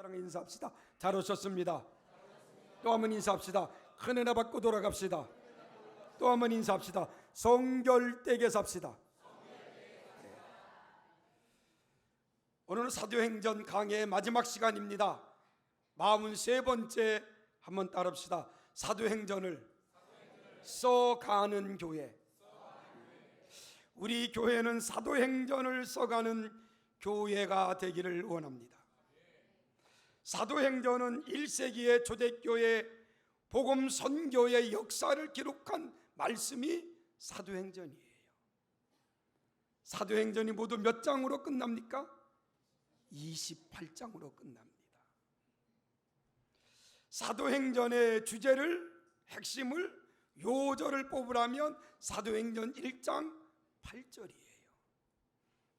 사랑 인사합시다. 잘 오셨습니다. 또 한번 인사합시다. 큰 은혜 받고 돌아갑시다. 또 한번 인사합시다. 성결되게 삽시다. 오늘은 사도행전 강해의 마지막 시간입니다. 43번째 한번 따릅시다. 사도행전을 써가는 교회. 우리 교회는 사도행전을 써가는 교회가 되기를 원합니다. 사도행전은 1세기의 초대교회 복음 선교의 역사를 기록한 말씀이 사도행전이에요. 사도행전이 모두 몇 장으로 끝납니까? 28장으로 끝납니다. 사도행전의 주제를, 핵심을, 요절을 뽑으라면 사도행전 1장 8절이에요.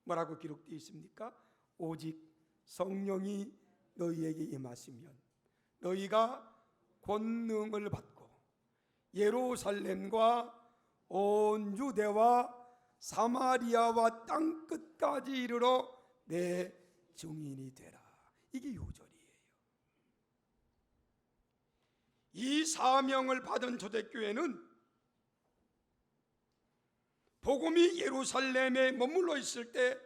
뭐라고 기록되어 있습니까? 오직 성령이 너희에게 임하시면 너희가 권능을 받고 예루살렘과 온 유대와 사마리아와 땅 끝까지 이르러 내 증인이 되라. 이게 요절이에요. 이 사명을 받은 초대교회는 복음이 예루살렘에 머물러 있을 때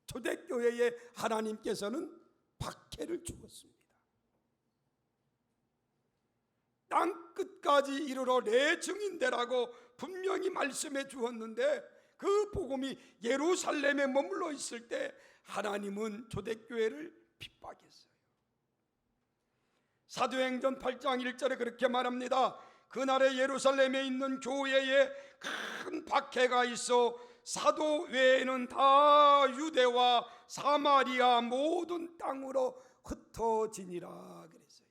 초대교회에 하나님께서는 박해를 주었습니다. 땅 끝까지 이르러 내 증인되라고 분명히 말씀해 주었는데, 그 복음이 예루살렘에 머물러 있을 때 하나님은 초대교회를 핍박했어요. 사도행전 8장 1절에 그렇게 말합니다. 그날에 예루살렘에 있는 교회에 큰 박해가 있어 사도 외에는 다 유대와 사마리아 모든 땅으로 흩어지니라 그랬어요.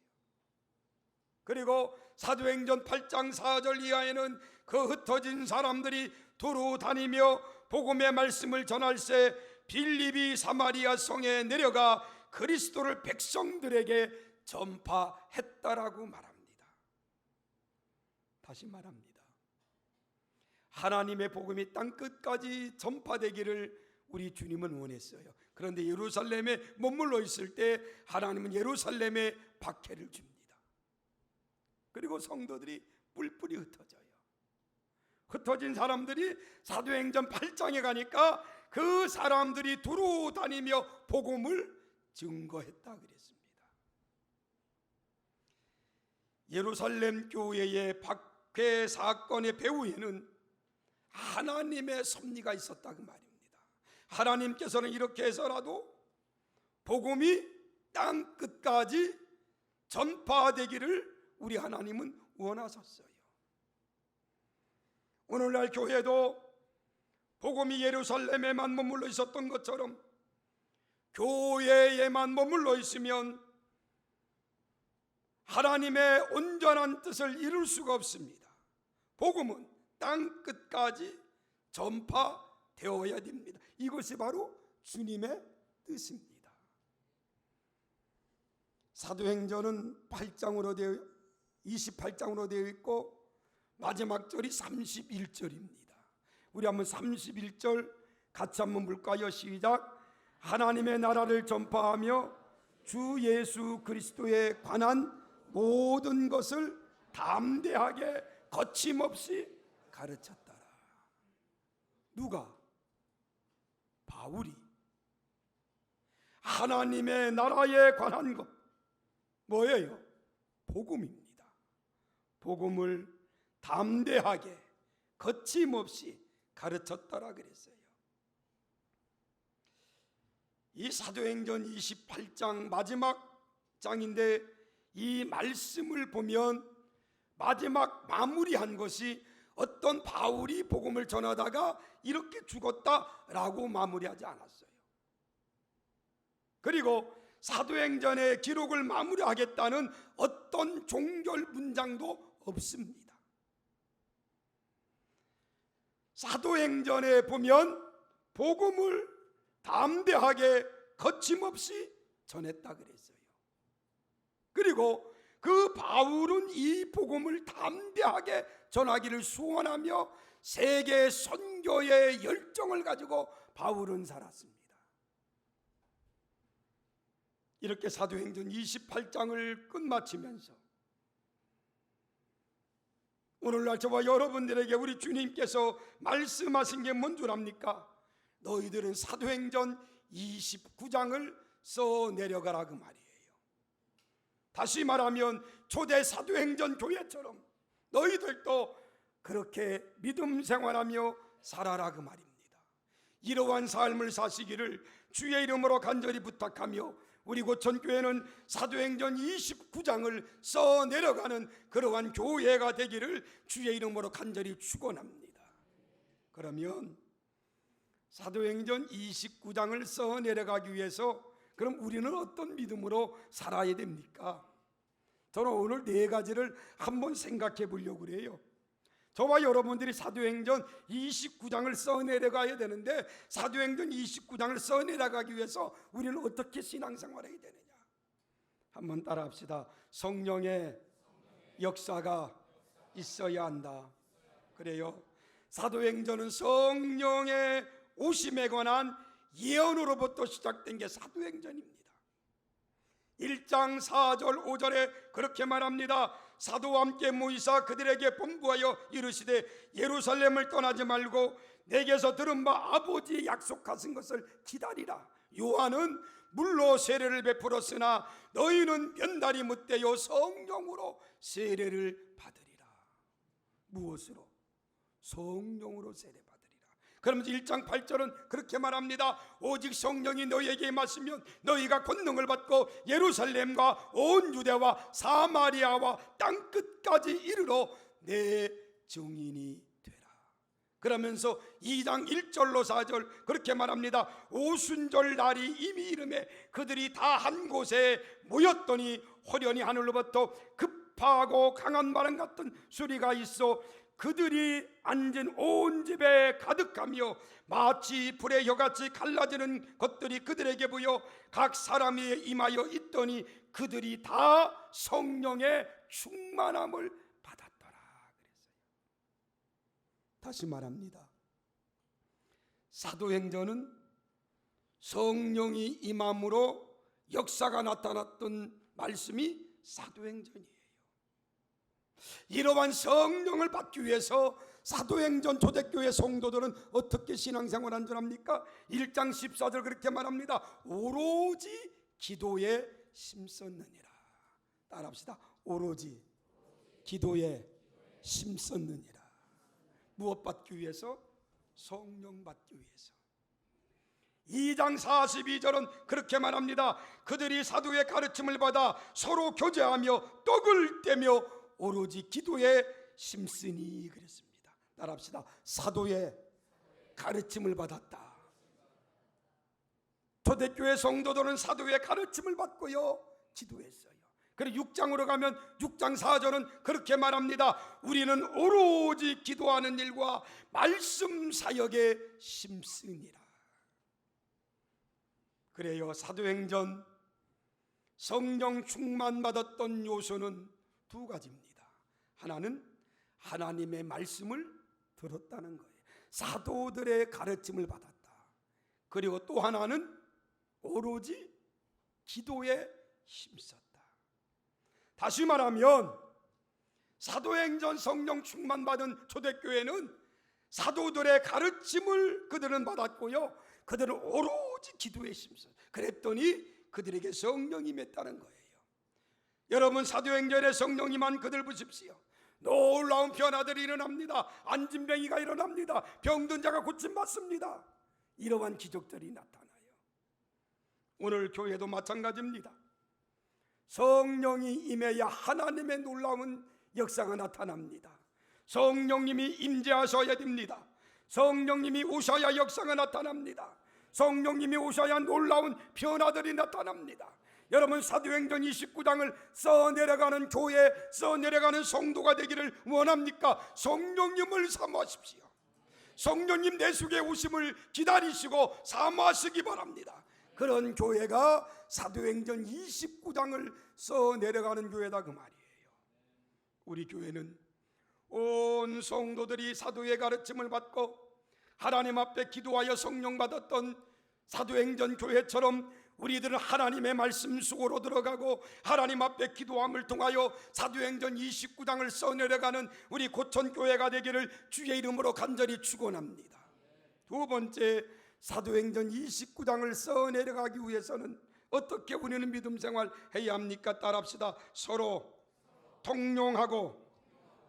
그리고 사도행전 8장 4절 이하에는 그 흩어진 사람들이 두루 다니며 복음의 말씀을 전할새 빌립이 사마리아 성에 내려가 그리스도를 백성들에게 전파했다라고 말합니다. 다시 말합니다. 하나님의 복음이 땅끝까지 전파되기를 우리 주님은 원했어요. 그런데 예루살렘에 머물러 있을 때 하나님은 예루살렘에 박해를 줍니다. 그리고 성도들이 뿔뿔이 흩어져요. 흩어진 사람들이 사도행전 8장에 가니까 그 사람들이 두루 다니며 복음을 증거했다 그랬습니다. 예루살렘 교회의 박해 사건의 배후에는 하나님의 섭리가 있었다 그 말입니다. 하나님께서는 이렇게 해서라도 복음이 땅 끝까지 전파되기를 우리 하나님은 원하셨어요. 오늘날 교회도 복음이 예루살렘에만 머물러 있었던 것처럼 교회에만 머물러 있으면 하나님의 온전한 뜻을 이룰 수가 없습니다. 복음은 땅 끝까지 전파되어야 됩니다. 이것이 바로 주님의 뜻입니다. 사도행전은 28장으로 되어 있고 마지막 절이 31절입니다. 우리 한번 31절 같이 한번 볼까요? 시작. 하나님의 나라를 전파하며 주 예수 그리스도에 관한 모든 것을 담대하게 거침없이 가르쳤더라. 누가? 바울이. 하나님의 나라에 관한 것 뭐예요? 복음입니다. 복음을 담대하게 거침없이 가르쳤더라 그랬어요. 이 사도행전 28장 마지막 장인데 이 말씀을 보면 마지막 마무리한 것이 어떤 바울이 복음을 전하다가 이렇게 죽었다라고 마무리하지 않았어요. 그리고 사도행전의 기록을 마무리하겠다는 어떤 종결 문장도 없습니다. 사도행전에 보면 복음을 담대하게 거침없이 전했다 그랬어요. 그리고 그 바울은 이 복음을 담대하게 전하기를 소원하며 세계 선교의 열정을 가지고 바울은 살았습니다. 이렇게 사도행전 28장을 끝마치면서 오늘날 저와 여러분들에게 우리 주님께서 말씀하신 게 뭔 줄 압니까? 너희들은 사도행전 29장을 써 내려가라 그 말이에요. 다시 말하면 초대 사도행전 교회처럼 너희들도 그렇게 믿음 생활하며 살아라 그 말입니다. 이러한 삶을 사시기를 주의 이름으로 간절히 부탁하며 우리 고천교회는 사도행전 29장을 써 내려가는 그러한 교회가 되기를 주의 이름으로 간절히 축원합니다. 그러면 사도행전 29장을 써 내려가기 위해서 그럼 우리는 어떤 믿음으로 살아야 됩니까? 저는 오늘 네 가지를 한번 생각해 보려고 그래요. 저와 여러분들이 사도행전 29장을 써 내려가야 되는데 사도행전 29장을 써 내려가기 위해서 우리는 어떻게 신앙생활을 해야 되느냐? 한번 따라합시다. 성령의 역사가 있어야 한다. 그래요. 사도행전은 성령의 오심에 관한 예언으로부터 시작된 게 사도행전입니다. 1장 4절 5절에 그렇게 말합니다. 사도와 함께 모이사 그들에게 분부하여 이르시되 예루살렘을 떠나지 말고 내게서 들은 바 아버지의 약속하신 것을 기다리라. 요한은 물로 세례를 베풀었으나 너희는 면달이 못되어 성령으로 세례를 받으리라. 무엇으로? 성령으로 세례 받으리라. 그러면서 1장 8절은 그렇게 말합니다. 오직 성령이 너희에게 임하시면 너희가 권능을 받고 예루살렘과 온 유대와 사마리아와 땅끝까지 이르러 내 증인이 되라. 그러면서 2장 1절로 4절 그렇게 말합니다. 오순절 날이 이미 이름에 그들이 다 한 곳에 모였더니 호련히 하늘로부터 급하고 강한 바람 같은 소리가 있어 그들이 앉은 온 집에 가득하며 마치 불의 혀같이 갈라지는 것들이 그들에게 보여 각 사람이 임하여 있더니 그들이 다 성령의 충만함을 받았더라 그랬어요. 다시 말합니다. 사도행전은 성령이 임함으로 역사가 나타났던 말씀이 사도행전이에요. 이러한 성령을 받기 위해서 사도행전 초대교회 성도들은 어떻게 신앙생활한 줄 압니까? 1장 14절 그렇게 말합니다. 오로지 기도에 힘썼느니라. 따라합시다. 오로지 기도에 힘썼느니라. 무엇 받기 위해서? 성령 받기 위해서. 2장 42절은 그렇게 말합니다. 그들이 사도의 가르침을 받아 서로 교제하며 떡을 떼며 오로지 기도에 힘쓰니 그랬습니다. 따라합시다. 사도의 가르침을 받았다. 초대교회 성도들은 사도의 가르침을 받고요 기도했어요. 그리고 6장으로 가면 6장 4절은 그렇게 말합니다. 우리는 오로지 기도하는 일과 말씀 사역에 힘쓰니라. 그래요. 사도행전 성령 충만 받았던 요소는 두 가지입니다. 하나는 하나님의 말씀을 들었다는 거예요. 사도들의 가르침을 받았다. 그리고 또 하나는 오로지 기도에 힘썼다. 다시 말하면 사도행전 성령 충만 받은 초대교회는 사도들의 가르침을 그들은 받았고요 그들은 오로지 기도에 힘썼어요. 그랬더니 그들에게 성령이 임했다는 거예요. 여러분 사도행전에 성령님만 그들 보십시오. 놀라운 변화들이 일어납니다. 안진병이가 일어납니다. 병든 자가 고침받습니다. 이러한 기적들이 나타나요. 오늘 교회도 마찬가지입니다. 성령이 임해야 하나님의 놀라운 역사가 나타납니다. 성령님이 임재하셔야 됩니다. 성령님이 오셔야 역사가 나타납니다. 성령님이 오셔야 놀라운 변화들이 나타납니다. 여러분, 사도행전 29장을 써내려가는 교회, 써내려가는 성도가 되기를 원합니까? 성령님을 사모하십시오. 성령님 내 속에 오심을 기다리시고 사모하시기 바랍니다. 그런 교회가 사도행전 29장을 써내려가는 교회다 그 말이에요. 우리 교회는 온 성도들이 사도의 가르침을 받고 하나님 앞에 기도하여 성령 받았던 사도행전 교회처럼 우리들은 하나님의 말씀 속으로 들어가고 하나님 앞에 기도함을 통하여 사도행전 29장을 써내려가는 우리 고천교회가 되기를 주의 이름으로 간절히 축원합니다. 두 번째, 사도행전 29장을 써내려가기 위해서는 어떻게 우리는 믿음 생활 해야 합니까? 따라합시다. 서로 통용하고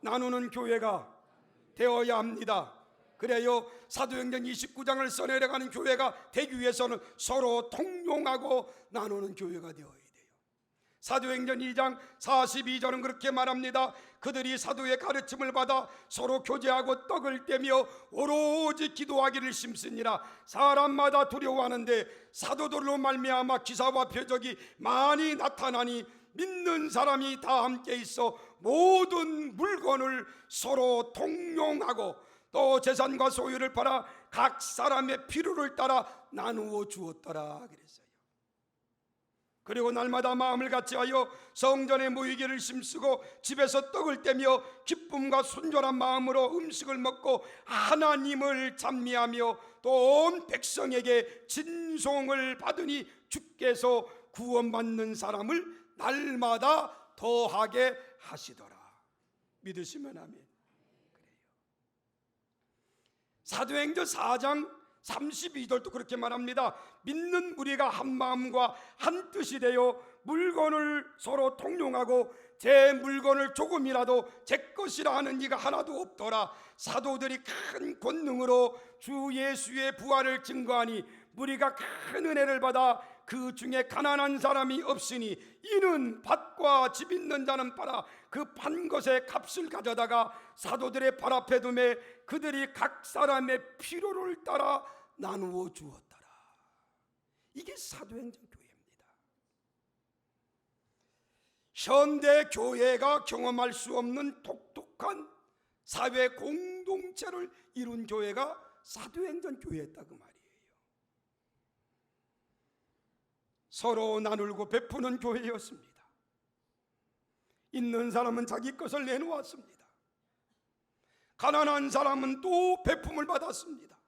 나누는 교회가 되어야 합니다. 그래요, 사도행전 29장을 써내려가는 교회가 되기 위해서는 서로 통용하고 나누는 교회가 되어야 돼요. 사도행전 2장 42절은 그렇게 말합니다. 그들이 사도의 가르침을 받아 서로 교제하고 떡을 떼며 오로지 기도하기를 심쓰니라. 사람마다 두려워하는데 사도들로 말미암아 기사와 표적이 많이 나타나니 믿는 사람이 다 함께 있어 모든 물건을 서로 통용하고 또 재산과 소유를 팔아 각 사람의 필요를 따라 나누어 주었더라 그랬어요. 그리고 날마다 마음을 같이하여 성전에 모이기를 힘쓰고 집에서 떡을 떼며 기쁨과 순전한 마음으로 음식을 먹고 하나님을 찬미하며 또 온 백성에게 진송을 받으니 주께서 구원받는 사람을 날마다 더하게 하시더라. 믿으시면 아멘. 사도행전 4장 32절도 그렇게 말합니다. 믿는 무리가 한 마음과 한 뜻이 되어 물건을 서로 통용하고 제 물건을 조금이라도 제 것이라 하는 이가 하나도 없더라. 사도들이 큰 권능으로 주 예수의 부활을 증거하니 무리가 큰 은혜를 받아 그 중에 가난한 사람이 없으니 이는 밭과 집 있는 자는 팔아 그 판 것의 값을 가져다가 사도들의 발 앞에 두매 그들이 각 사람의 필요를 따라 나누어 주었더라. 이게 사도행전 교회입니다. 현대 교회가 경험할 수 없는 독특한 사회 공동체를 이룬 교회가 사도행전 교회였다 그 말이에요. 서로 나누고 베푸는 교회였습니다. 있는 사람은 자기 것을 내놓았습니다. 가난한 사람은 또 베품을 받았습니다.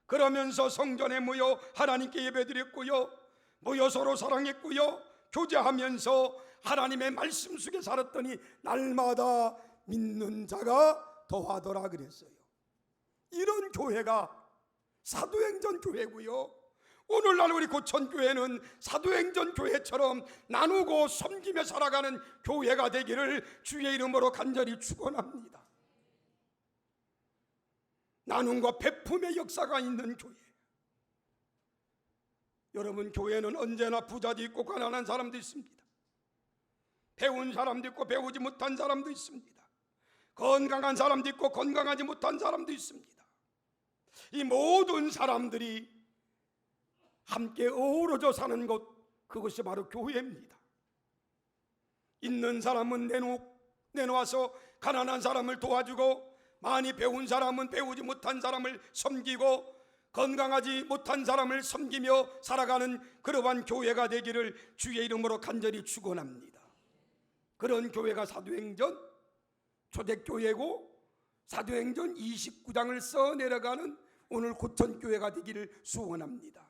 그러면서 성전에 모여 하나님께 예배드렸고요, 모여 서로 사랑했고요, 교제하면서 하나님의 말씀 속에 살았더니 날마다 믿는 자가 더하더라 그랬어요. 이런 교회가 사도행전 교회고요, 오늘날 우리 고천교회는 사도행전 교회처럼 나누고 섬기며 살아가는 교회가 되기를 주의 이름으로 간절히 축원합니다. 나눔과 베품의 역사가 있는 교회. 여러분, 교회는 언제나 부자도 있고 가난한 사람도 있습니다. 배운 사람도 있고 배우지 못한 사람도 있습니다. 건강한 사람도 있고 건강하지 못한 사람도 있습니다. 이 모든 사람들이 함께 어우러져 사는 것, 그것이 바로 교회입니다. 있는 사람은 내놓아서 가난한 사람을 도와주고, 많이 배운 사람은 배우지 못한 사람을 섬기고, 건강하지 못한 사람을 섬기며 살아가는 그러한 교회가 되기를 주의 이름으로 간절히 축원합니다. 그런 교회가 사도행전 초대교회고 사도행전 29장을 써내려가는 오늘 고천교회가 되기를 소원합니다.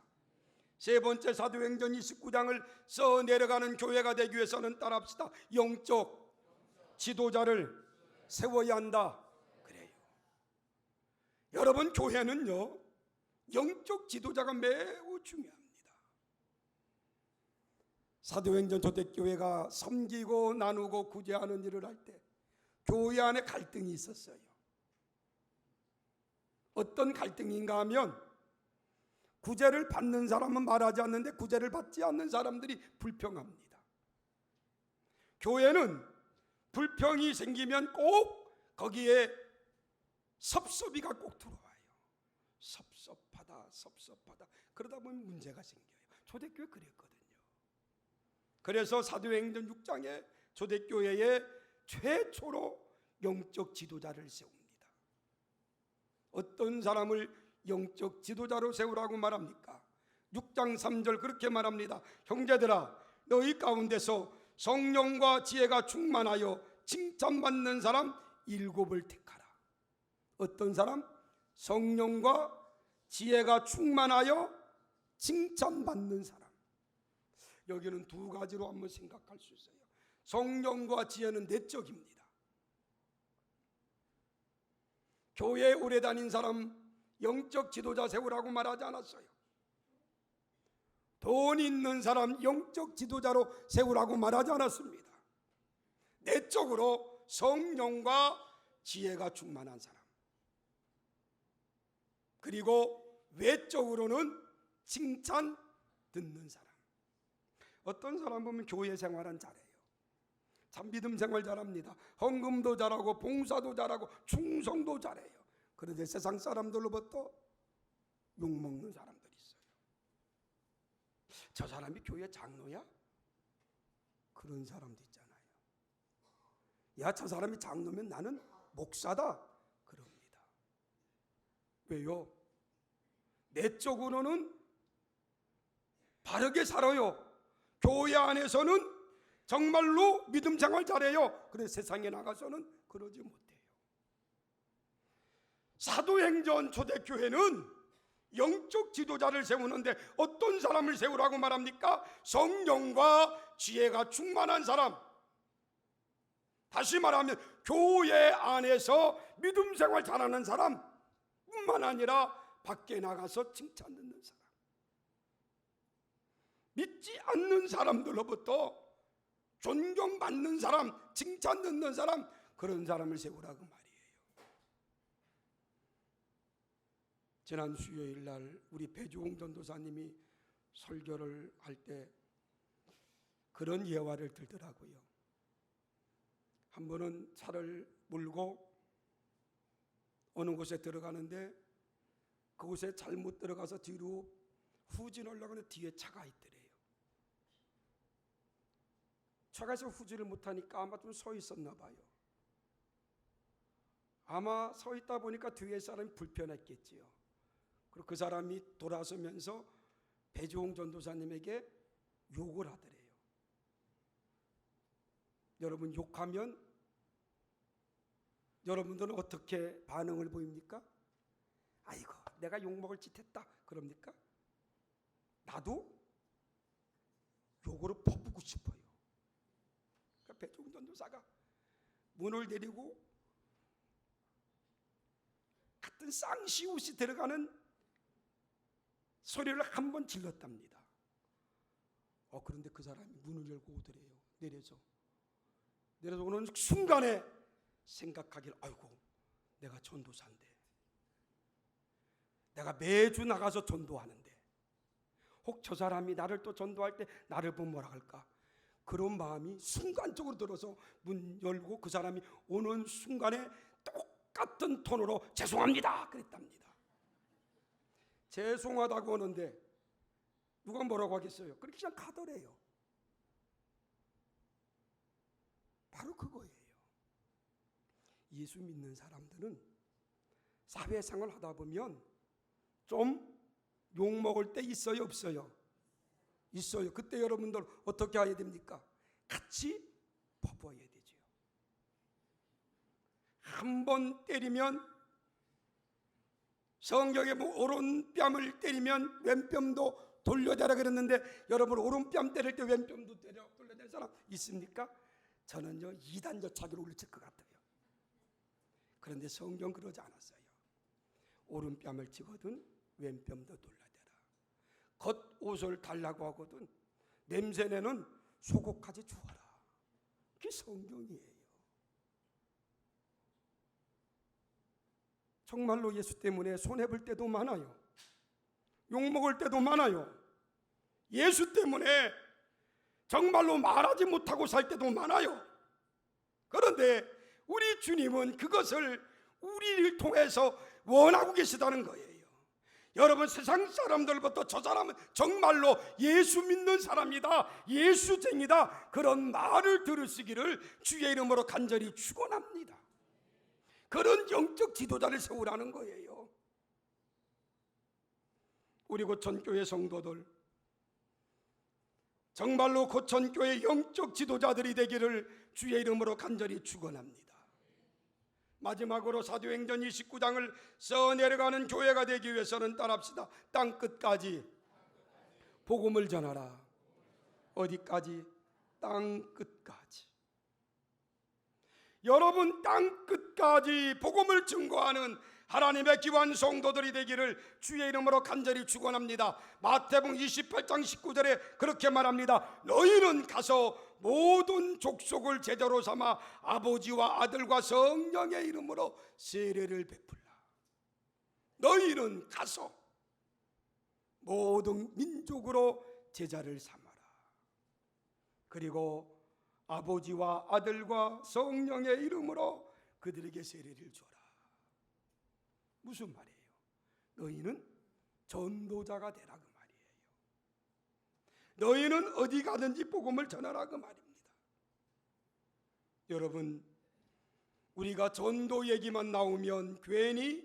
세 번째, 사도행전 29장을 써내려가는 교회가 되기 위해서는 따라합시다. 영적 지도자를 세워야 한다 그래요. 여러분, 교회는요, 영적 지도자가 매우 중요합니다. 사도행전 초대교회가 섬기고 나누고 구제하는 일을 할 때 교회 안에 갈등이 있었어요. 어떤 갈등인가 하면, 구제를 받는 사람은 말하지 않는데 구제를 받지 않는 사람들이 불평합니다. 교회는 불평이 생기면 꼭 거기에 섭섭이가 꼭 들어와요. 섭섭하다. 그러다 보면 문제가 생겨요. 초대교회 그랬거든요. 그래서 사도행전 6장에 초대교회에 최초로 영적 지도자를 세웁니다. 어떤 사람을 영적 지도자로 세우라고 말합니까? 6장 3절 그렇게 말합니다. 형제들아, 너희 가운데서 성령과 지혜가 충만하여 칭찬받는 사람 7을 택하라. 어떤 사람? 성령과 지혜가 충만하여 칭찬받는 사람. 여기는 두 가지로 한번 생각할 수 있어요. 성령과 지혜는 내적입니다. 교회에 오래 다닌 사람 영적 지도자 세우라고 말하지 않았어요. 돈 있는 사람 영적 지도자로 세우라고 말하지 않았습니다. 내적으로 성령과 지혜가 충만한 사람, 그리고 외적으로는 칭찬 듣는 사람. 어떤 사람 보면 교회 생활은 잘해요. 참 믿음 생활 잘합니다. 헌금도 잘하고 봉사도 잘하고 충성도 잘해요. 그런데 세상 사람들로부터 욕먹는 사람들이 있어요. 저 사람이 교회 장로야? 그런 사람도 있잖아요. 야, 저 사람이 장로면 나는 목사다, 그럽니다. 왜요? 내적으로는 바르게 살아요. 교회 안에서는 정말로 믿음 생활 잘해요. 그런데 세상에 나가서는 그러지 못해요. 사도행전 초대교회는 영적 지도자를 세우는데 어떤 사람을 세우라고 말합니까? 성령과 지혜가 충만한 사람. 다시 말하면 교회 안에서 믿음 생활 잘하는 사람 뿐만 아니라 밖에 나가서 칭찬 듣는 사람, 믿지 않는 사람들로부터 존경받는 사람, 칭찬 듣는 사람, 그런 사람을 세우라고 말이에요. 지난 수요일 날 우리 배주홍 전도사님이 설교를 할 때 그런 예화를 들더라고요. 한 번은 차를 몰고 어느 곳에 들어가는데 그곳에 잘못 들어가서 뒤로 후진하려고 하는 뒤에 차가 있더래요. 차가서 후진을 못하니까 아마 좀 서 있었나 봐요. 아마 서 있다 보니까 뒤에 사람이 불편했겠지요. 그리고 그 사람이 돌아서면서 배주홍 전도사님에게 욕을 하더래요. 여러분, 욕하면 여러분들은 어떻게 반응을 보입니까? 아이고, 내가 욕먹을 짓 했다 그럽니까? 나도 욕으로 퍼붓고 싶어요. 그러니까 배주홍 전도사가 문을 내리고 같은 쌍시옷이 들어가는 소리를 한 번 질렀답니다. 그런데 그 사람이 문을 열고 오더래요. 내려서 오는 순간에 생각하길, 아이고, 내가 전도사인데, 내가 매주 나가서 전도하는데 혹 저 사람이 나를 또 전도할 때 나를 보면 뭐라 할까, 그런 마음이 순간적으로 들어서 문 열고 그 사람이 오는 순간에 똑같은 톤으로 죄송합니다 그랬답니다. 죄송하다고 하는데 누가 뭐라고 하겠어요? 그렇게 그냥 가더래요. 바로 그거예요. 예수 믿는 사람들은 사회생활 하다 보면 좀 욕먹을 때 있어요, 없어요? 있어요. 그때 여러분들 어떻게 해야 됩니까? 같이 퍼부어야 되죠. 한 번 때리면, 성경에 뭐 오른뺨을 때리면 왼뺨도 돌려대라 그랬는데, 여러분 오른뺨 때릴 때 왼뺨도 돌려대는 사람 있습니까? 저는요 2단 저차기로 올릴 것 같아요. 그런데 성경 그러지 않았어요. 오른뺨을 치거든 왼뺨도 돌려대라. 겉옷을 달라고 하거든 냄새내는 속옷까지 주어라. 그게 성경이에요. 정말로 예수 때문에 손해볼 때도 많아요. 욕먹을 때도 많아요. 예수 때문에 정말로 말하지 못하고 살 때도 많아요. 그런데 우리 주님은 그것을 우리를 통해서 원하고 계시다는 거예요. 여러분, 세상 사람들부터 저 사람은 정말로 예수 믿는 사람이다, 예수쟁이다, 그런 말을 들으시기를 주의 이름으로 간절히 축원합니다. 그런 영적 지도자를 세우라는 거예요. 우리 고천교회 성도들, 정말로 고천교회 영적 지도자들이 되기를 주의 이름으로 간절히 축원합니다. 마지막으로 사도행전 29장을 써내려가는 교회가 되기 위해서는 따라합시다. 땅끝까지 복음을 전하라. 어디까지? 땅끝까지. 여러분, 땅끝까지 복음을 증거하는 하나님의 귀한 성도들이 되기를 주의 이름으로 간절히 축원합니다. 마태복음 28장 19절에 그렇게 말합니다. 너희는 가서 모든 족속을 제자로 삼아 아버지와 아들과 성령의 이름으로 세례를 베풀라. 너희는 가서 모든 민족으로 제자를 삼아라. 그리고 아버지와 아들과 성령의 이름으로 그들에게 세례를 줘라. 무슨 말이에요? 너희는 전도자가 되라, 그 말이에요. 너희는 어디 가든지 복음을 전하라, 그 말입니다. 여러분, 우리가 전도 얘기만 나오면 괜히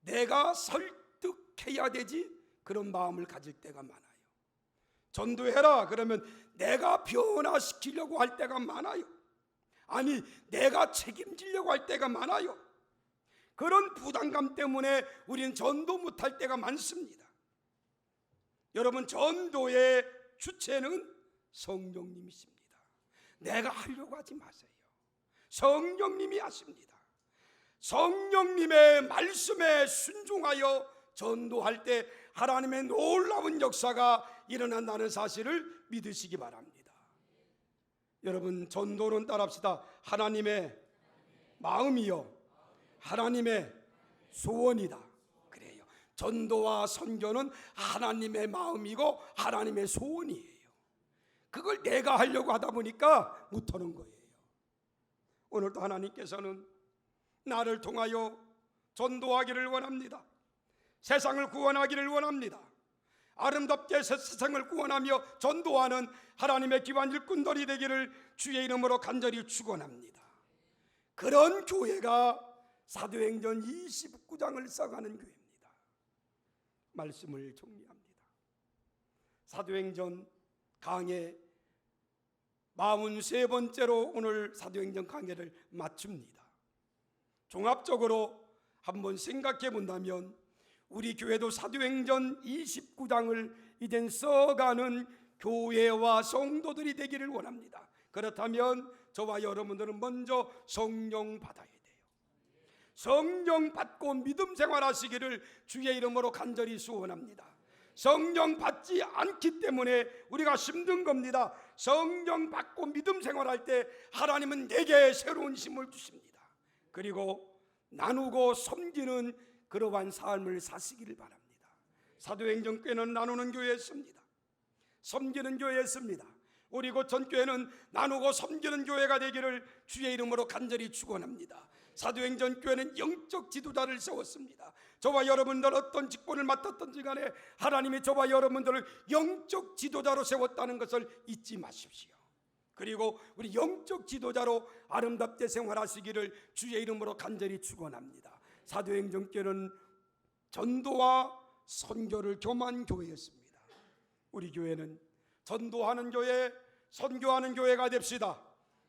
내가 설득해야 되지 그런 마음을 가질 때가 많아요. 전도해라 그러면 내가 변화시키려고 할 때가 많아요. 아니, 내가 책임지려고 할 때가 많아요. 그런 부담감 때문에 우리는 전도 못할 때가 많습니다. 여러분, 전도의 주체는 성령님이십니다. 내가 하려고 하지 마세요. 성령님이 하십니다. 성령님의 말씀에 순종하여 전도할 때 하나님의 놀라운 역사가 일어난다는 사실을 믿으시기 바랍니다. 여러분, 전도는 따라합시다. 하나님의 마음이요, 하나님의 소원이다. 그래요. 전도와 선교는 하나님의 마음이고 하나님의 소원이에요. 그걸 내가 하려고 하다 보니까 못하는 거예요. 오늘도 하나님께서는 나를 통하여 전도하기를 원합니다. 세상을 구원하기를 원합니다. 아름답게 세상을 구원하며 전도하는 하나님의 귀한 일꾼들이 되기를 주의 이름으로 간절히 축원합니다. 그런 교회가 사도행전 29장을 써가는 교회입니다. 말씀을 정리합니다. 사도행전 강해 43번째로 오늘 사도행전 강해를 마칩니다. 종합적으로 한번 생각해 본다면 우리 교회도 사도행전 29장을 이젠 써가는 교회와 성도들이 되기를 원합니다. 그렇다면 저와 여러분들은 먼저 성령 받아야 돼요. 성령 받고 믿음 생활하시기를 주의 이름으로 간절히 소원합니다. 성령 받지 않기 때문에 우리가 힘든 겁니다. 성령 받고 믿음 생활할 때 하나님은 내게 새로운 힘을 주십니다. 그리고 나누고 섬기는 그러한 삶을 사시기를 바랍니다. 사도행전 교회는 나누는 교회였습니다. 섬기는 교회였습니다. 우리 고천교회는 나누고 섬기는 교회가 되기를 주의 이름으로 간절히 축원합니다. 사도행전 교회는 영적 지도자를 세웠습니다. 저와 여러분들 어떤 직분을 맡았든지 간에 하나님이 저와 여러분들을 영적 지도자로 세웠다는 것을 잊지 마십시오. 그리고 우리 영적 지도자로 아름답게 생활하시기를 주의 이름으로 간절히 축원합니다. 사도행전 교회는 전도와 선교를 교만 교회였습니다. 우리 교회는 전도하는 교회, 선교하는 교회가 됩시다.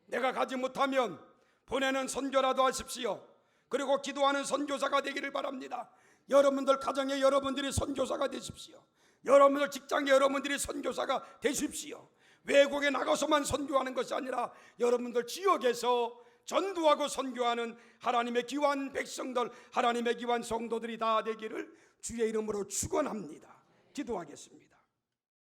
내가 가지 못하면 보내는 선교라도 하십시오. 그리고 기도하는 선교사가 되기를 바랍니다. 여러분들 가정에 여러분들이 선교사가 되십시오. 여러분들 직장에 여러분들이 선교사가 되십시오. 외국에 나가서만 선교하는 것이 아니라 여러분들 지역에서 전도하고 선교하는 하나님의 귀한 백성들, 하나님의 귀한 성도들이 다 되기를 주의 이름으로 축원합니다. 기도하겠습니다.